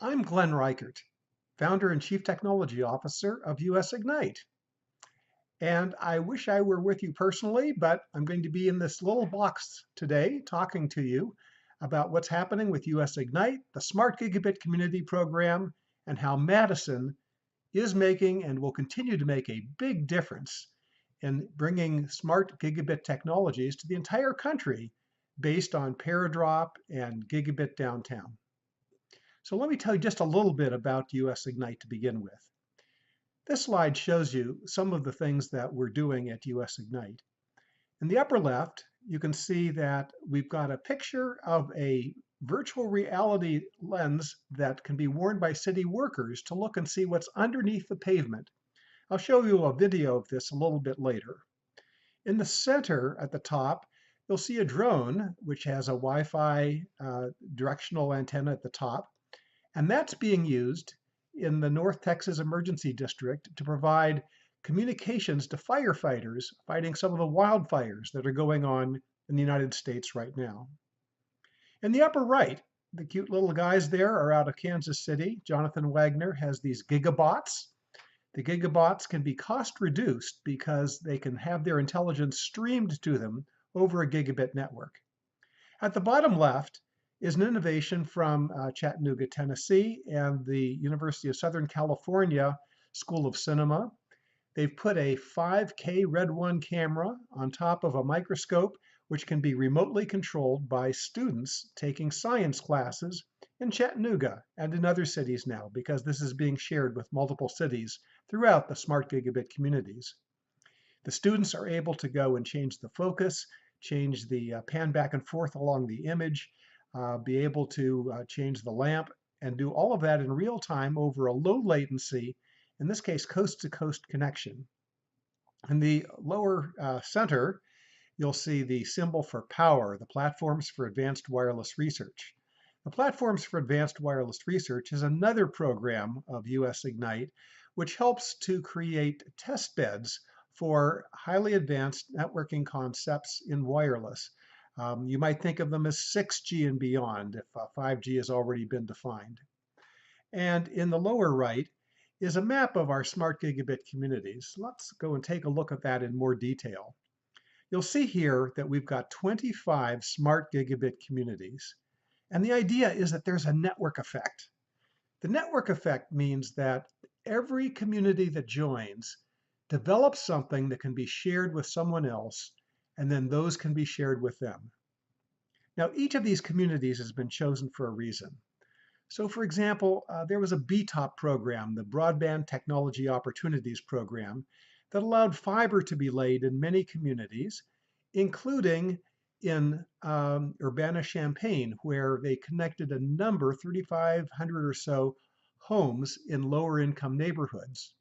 I'm Glenn Ricart, founder and chief technology officer of US Ignite. And I wish I were with you personally, but I'm going to be in this little box today talking to you about what's happening with US Ignite, the Smart Gigabit Community Program, and how Madison is making and will continue to make a big difference in bringing smart gigabit technologies to the entire country based on ParaDrop and Gigabit Downtown. So let me tell you just a little bit about US Ignite to begin with. This slide shows you some of the things that we're doing at US Ignite. In the upper left, you can see that we've got a picture of a virtual reality lens that can be worn by city workers to look and see what's underneath the pavement. I'll show you a video of this a little bit later. In the center at the top, you'll see a drone which has a Wi-Fi directional antenna at the top. And that's being used in the North Texas Emergency District to provide communications to firefighters fighting some of the wildfires that are going on in the United States right now. In the upper right, the cute little guys there are out of Kansas City. Jonathan Wagner has these gigabots. The gigabots can be cost reduced because they can have their intelligence streamed to them over a gigabit network. At the bottom left is an innovation from Chattanooga, Tennessee, and the University of Southern California School of Cinema. They've put a 5K Red 1 camera on top of a microscope, which can be remotely controlled by students taking science classes in Chattanooga and in other cities now, because this is being shared with multiple cities throughout the smart gigabit communities. The students are able to go and change the focus, change the pan back and forth along the image, be able to change the lamp, and do all of that in real time over a low latency, in this case, coast-to-coast connection. In the lower center, you'll see the symbol for POWER, the Platforms for Advanced Wireless Research. The Platforms for Advanced Wireless Research is another program of US Ignite, which helps to create test beds for highly advanced networking concepts in wireless. You might think of them as 6G and beyond if 5G has already been defined. And in the lower right is a map of our smart gigabit communities. Let's go and take a look at that in more detail. You'll see here that we've got 25 smart gigabit communities. And the idea is that there's a network effect. The network effect means that every community that joins develops something that can be shared with someone else, and then those can be shared with them. Now, each of these communities has been chosen for a reason. So, for example, there was a BTOP program, the Broadband Technology Opportunities Program, that allowed fiber to be laid in many communities, including in Urbana-Champaign, where they connected a number, 3,500 or so, homes in lower income neighborhoods.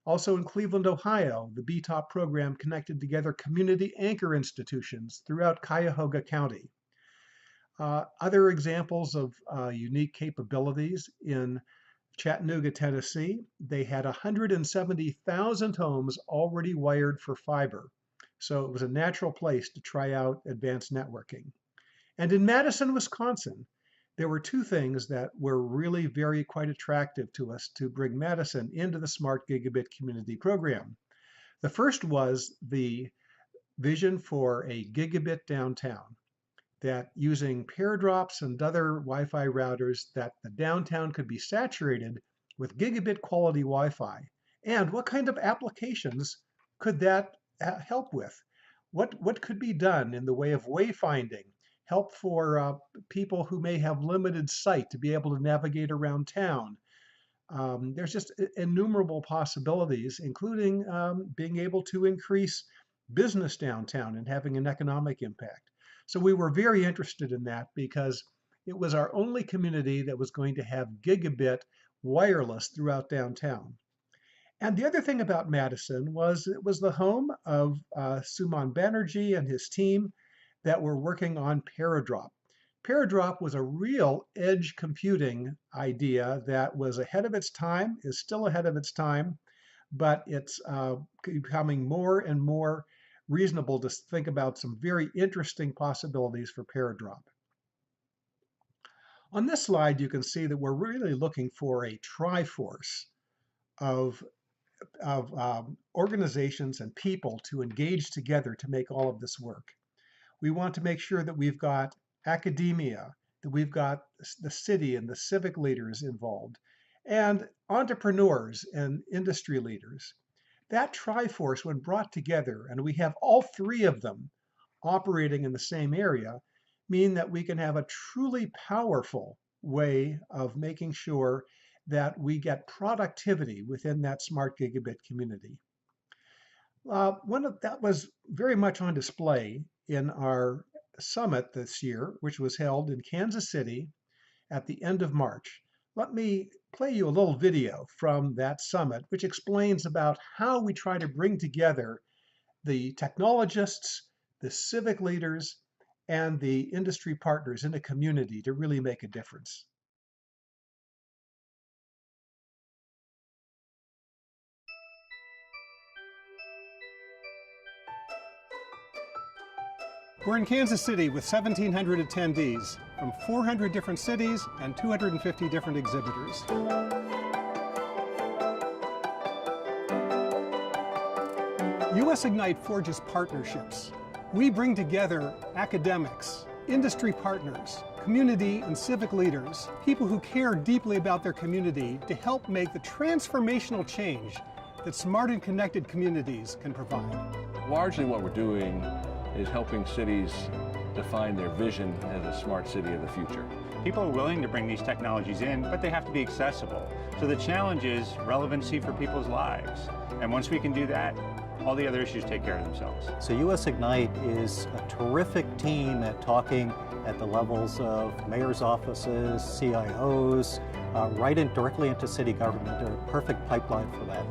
Also in Cleveland, Ohio, the BTOP program connected together community anchor institutions throughout Cuyahoga County. Other examples of unique capabilities in Chattanooga, Tennessee, they had 170,000 homes already wired for fiber. So it was a natural place to try out advanced networking. And in Madison, Wisconsin, there were two things that were really quite attractive to us to bring Madison into the Smart Gigabit Community Program. The first was the vision for a gigabit downtown, that using ParaDrops and other Wi-Fi routers, that the downtown could be saturated with gigabit quality Wi-Fi. And what kind of applications could that help with? What could be done in the way of wayfinding, help for people who may have limited sight to be able to navigate around town? There's just innumerable possibilities, including being able to increase business downtown and having an economic impact. So we were very interested in that because it was our only community that was going to have gigabit wireless throughout downtown. And the other thing about Madison was it was the home of Suman Banerjee and his team that were working on ParaDrop. ParaDrop was a real edge computing idea that was ahead of its time, is still ahead of its time, but it's becoming more and more reasonable to think about some very interesting possibilities for ParaDrop. On this slide, you can see that we're really looking for a triforce of, organizations and people to engage together to make all of this work. We want to make sure that we've got academia, that we've got the city and the civic leaders involved, and entrepreneurs and industry leaders. That triforce, when brought together, and we have all three of them operating in the same area, mean that we can have a truly powerful way of making sure that we get productivity within that smart gigabit community. That was very much on display in our summit this year, which was held in Kansas City at the end of March. Let me play you a little video from that summit, which explains about how we try to bring together the technologists, the civic leaders, and the industry partners in a community to really make a difference. We're in Kansas City with 1,700 attendees from 400 different cities and 250 different exhibitors. US Ignite forges partnerships. We bring together academics, industry partners, community and civic leaders, people who care deeply about their community to help make the transformational change that smart and connected communities can provide. Largely what we're doing is helping cities define their vision as a smart city of the future. People are willing to bring these technologies in, but they have to be accessible. So the challenge is relevancy for people's lives. And once we can do that, all the other issues take care of themselves. So US Ignite is a terrific team at talking at the levels of mayor's offices, CIOs, directly into city government. They're a perfect pipeline for that.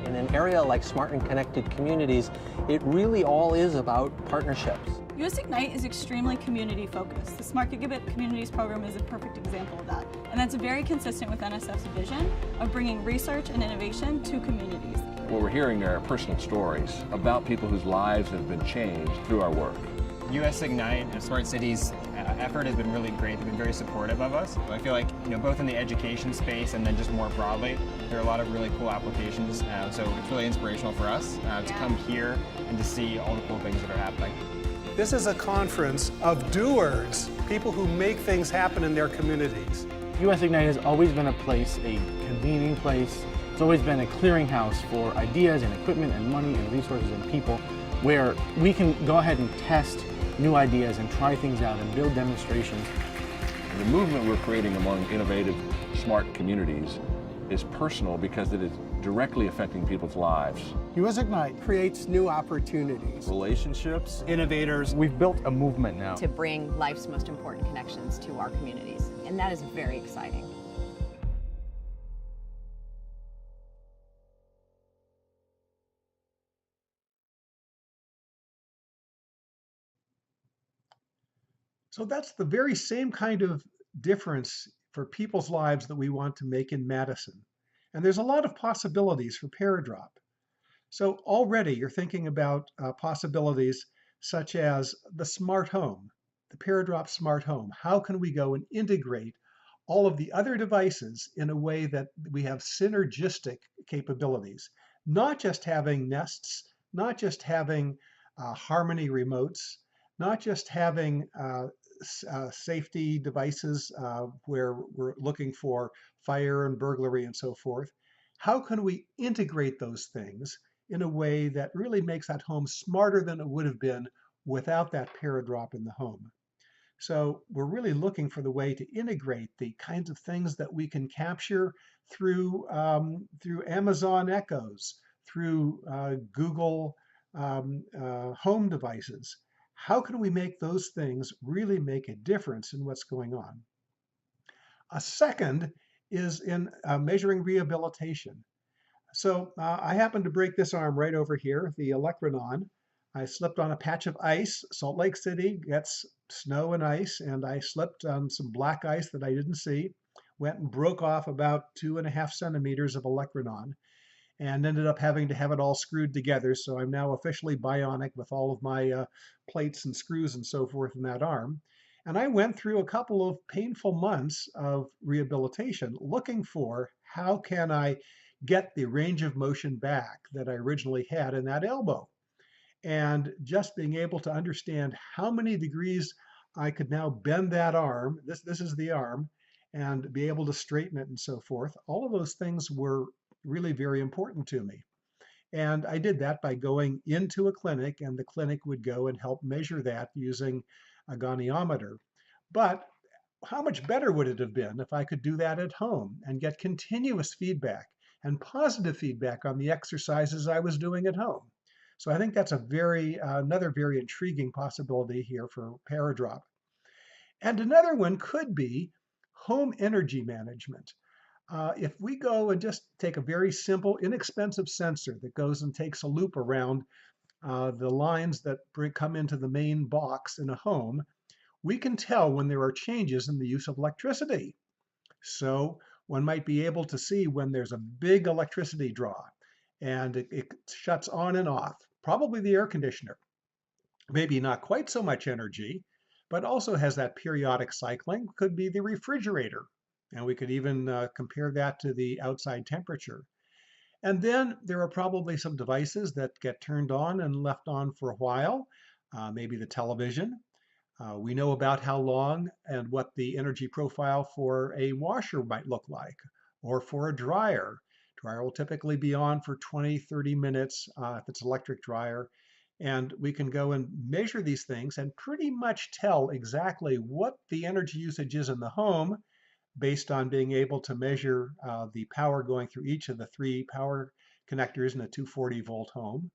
In an area like smart and connected communities, it really all is about partnerships. US Ignite is extremely community focused. The Smart Gigabit Communities program is a perfect example of that. And that's very consistent with NSF's vision of bringing research and innovation to communities. What we're hearing are personal stories about people whose lives have been changed through our work. US Ignite and Smart Cities effort has been really great. They've been very supportive of us. I feel like, both in the education space and then just more broadly, there are a lot of really cool applications. So it's really inspirational for us to come here and to see all the cool things that are happening. This is a conference of doers, people who make things happen in their communities. US Ignite has always been a place, a convening place. It's always been a clearinghouse for ideas and equipment and money and resources and people where we can go ahead and test new ideas and try things out and build demonstrations. The movement we're creating among innovative, smart communities is personal because it is directly affecting people's lives. US Ignite creates new opportunities. Relationships. Innovators. We've built a movement now to bring life's most important connections to our communities, and that is very exciting. So that's the very same kind of difference for people's lives that we want to make in Madison. And there's a lot of possibilities for ParaDrop. So already you're thinking about possibilities such as the smart home, the ParaDrop smart home. How can we go and integrate all of the other devices in a way that we have synergistic capabilities? Not just having Nests, not just having Harmony remotes, not just having safety devices where we're looking for fire and burglary and so forth. How can we integrate those things in a way that really makes that home smarter than it would have been without that ParaDrop in the home? So we're really looking for the way to integrate the kinds of things that we can capture through Amazon Echoes, through Google home devices. How can we make those things really make a difference in what's going on? A second is in measuring rehabilitation. So I happened to break this arm right over here, the olecranon. I slipped on a patch of ice. Salt Lake City gets snow and ice, and I slipped on some black ice that I didn't see. Went and broke off about 2.5 centimeters of olecranon. and ended up having to have it all screwed together. So I'm now officially bionic with all of my plates and screws and so forth in that arm. And I went through a couple of painful months of rehabilitation looking for how can I get the range of motion back that I originally had in that elbow. And just being able to understand how many degrees I could now bend that arm, this is the arm, and be able to straighten it and so forth. All of those things were really very important to me. And I did that by going into a clinic, and the clinic would go and help measure that using a goniometer. But how much better would it have been if I could do that at home and get continuous feedback and positive feedback on the exercises I was doing at home? So I think that's another very intriguing possibility here for ParaDrop. And another one could be home energy management. If we go and just take a very simple, inexpensive sensor that goes and takes a loop around the lines that come into the main box in a home, we can tell when there are changes in the use of electricity. So one might be able to see when there's a big electricity draw and it shuts on and off, probably the air conditioner. Maybe not quite so much energy, but also has that periodic cycling, could be the refrigerator. And we could even compare that to the outside temperature. And then there are probably some devices that get turned on and left on for a while, maybe the television. We know about how long and what the energy profile for a washer might look like, or for a dryer. Dryer will typically be on for 20, 30 minutes if it's electric dryer. And we can go and measure these things and pretty much tell exactly what the energy usage is in the home based on being able to measure the power going through each of the 3 power connectors in a 240-volt home,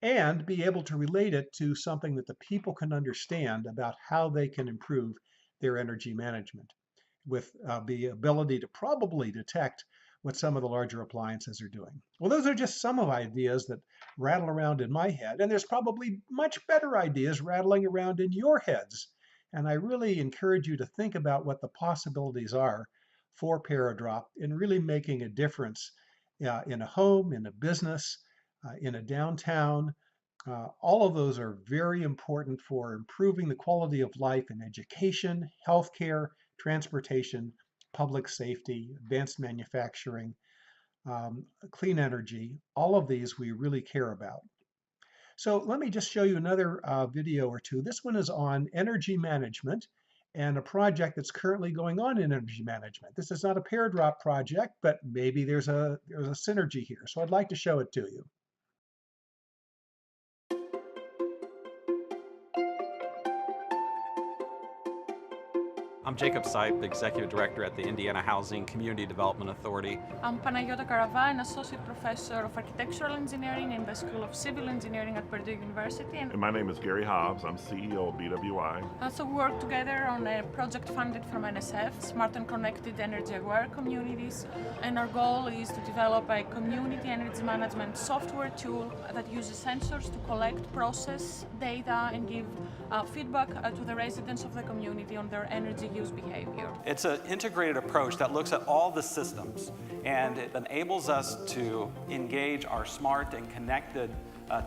and be able to relate it to something that the people can understand about how they can improve their energy management, with the ability to probably detect what some of the larger appliances are doing. Well, those are just some of ideas that rattle around in my head, and there's probably much better ideas rattling around in your heads. And I really encourage you to think about what the possibilities are for ParaDrop in really making a difference in a home, in a business, in a downtown. All of those are very important for improving the quality of life in education, healthcare, transportation, public safety, advanced manufacturing, clean energy. All of these we really care about. So let me just show you another video or two. This one is on energy management and a project that's currently going on in energy management. This is not a ParaDrop project, but maybe there's a synergy here. So I'd like to show it to you. I'm Jacob Sipe, Executive Director at the Indiana Housing Community Development Authority. I'm Panagiotta Karava, an Associate Professor of Architectural Engineering in the School of Civil Engineering at Purdue University. And my name is Gary Hobbs. I'm CEO of BWI. So we work together on a project funded from NSF, Smart and Connected Energy Aware Communities. And our goal is to develop a community energy management software tool that uses sensors to collect, process data, and give feedback to the residents of the community on their energy use behavior. It's an integrated approach that looks at all the systems, and it enables us to engage our smart and connected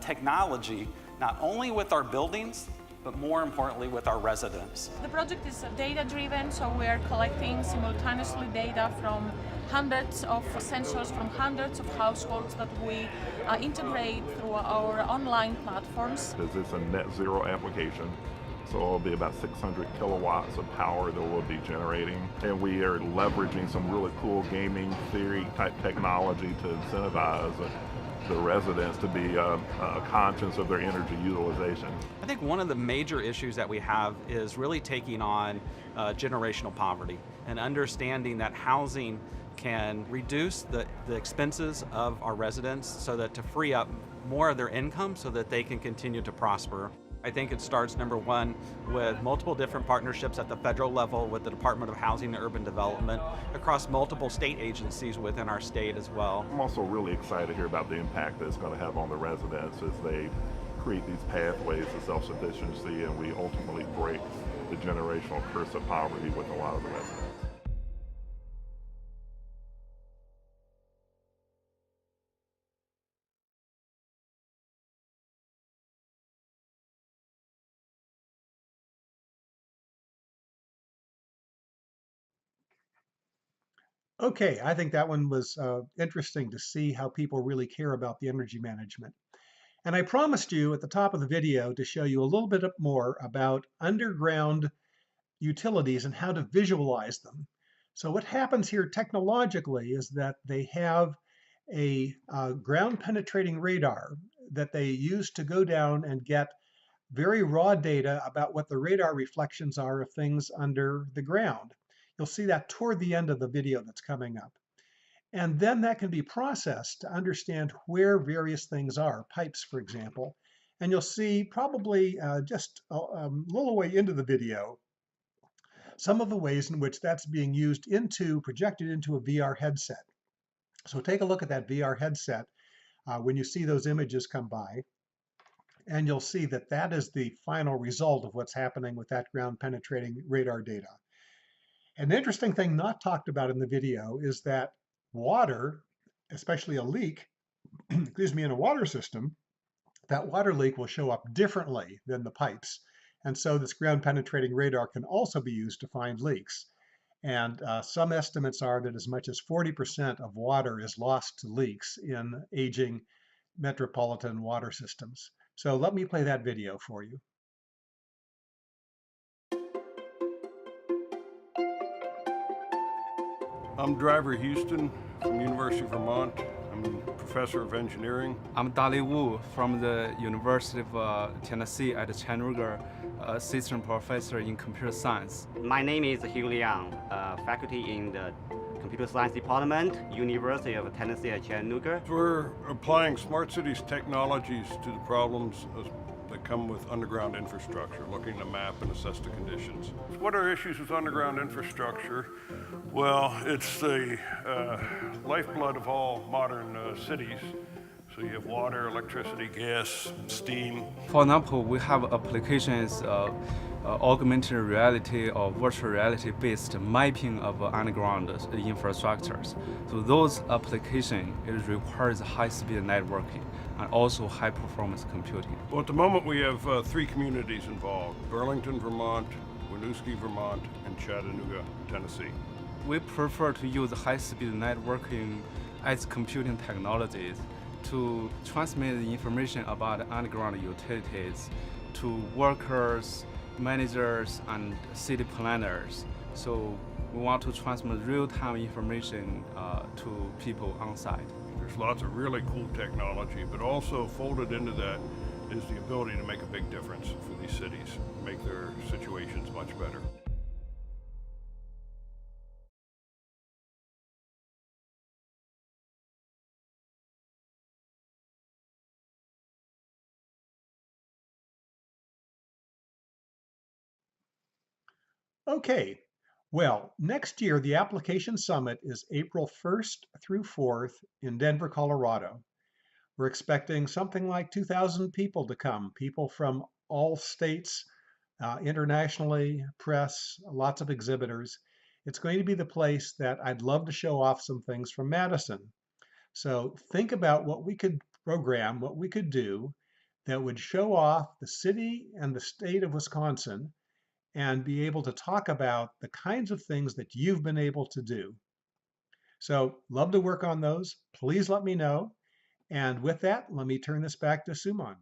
technology, not only with our buildings, but more importantly with our residents. The project is data-driven, so we are collecting simultaneously data from hundreds of sensors from hundreds of households that we integrate through our online platforms. It's a net zero application, so it'll be about 600 kilowatts of power that we'll be generating. And we are leveraging some really cool gaming theory type technology to incentivize the residents to be conscious of their energy utilization. I think one of the major issues that we have is really taking on generational poverty and understanding that housing can reduce the expenses of our residents so that to free up more of their income so that they can continue to prosper. I think it starts, number one, with multiple different partnerships at the federal level with the Department of Housing and Urban Development across multiple state agencies within our state as well. I'm also really excited to hear about the impact that it's going to have on the residents as they create these pathways to self-sufficiency, and we ultimately break the generational curse of poverty with a lot of the residents. Okay, I think that one was interesting to see how people really care about the energy management. And I promised you at the top of the video to show you a little bit more about underground utilities and how to visualize them. So what happens here technologically is that they have a ground penetrating radar that they use to go down and get very raw data about what the radar reflections are of things under the ground. You'll see that toward the end of the video that's coming up. And then that can be processed to understand where various things are, pipes, for example. And you'll see probably just a little way into the video, some of the ways in which that's being used projected into a VR headset. So take a look at that VR headset when you see those images come by. And you'll see that that is the final result of what's happening with that ground penetrating radar data. An interesting thing not talked about in the video is that water, especially a leak, excuse me, in a water system, that water leak will show up differently than the pipes. And so this ground penetrating radar can also be used to find leaks. And some estimates are that as much as 40% of water is lost to leaks in aging metropolitan water systems. So let me play that video for you. I'm Driver Houston from University of Vermont. I'm a professor of engineering. I'm Dali Wu from the University of Tennessee at Chattanooga, assistant professor in computer science. My name is Hugh Liang, faculty in the Computer Science Department, University of Tennessee at Chattanooga. We're applying smart cities technologies to the problems that come with underground infrastructure, looking to map and assess the conditions. What are issues with underground infrastructure? Well, it's the lifeblood of all modern cities. So you have water, electricity, gas, steam. For example, we have applications of augmented reality or virtual reality based mapping of underground infrastructures. So those applications, it requires high-speed networking and also high-performance computing. Well, at the moment we have 3 communities involved: Burlington, Vermont, Winooski, Vermont, and Chattanooga, Tennessee. We prefer to use high-speed networking as computing technologies to transmit the information about underground utilities to workers, managers, and city planners. So we want to transmit real-time information to people on site. There's lots of really cool technology, but also folded into that is the ability to make a big difference for these cities, make their situations much better. Okay, well, next year the Application Summit is April 1st through 4th in Denver, Colorado. We're expecting something like 2,000 people to come, people from all states, internationally, press, lots of exhibitors. It's going to be the place that I'd love to show off some things from Madison. So think about what we could program, what we could do that would show off the city and the state of Wisconsin and be able to talk about the kinds of things that you've been able to do. So love to work on those. Please let me know. And with that, let me turn this back to Suman.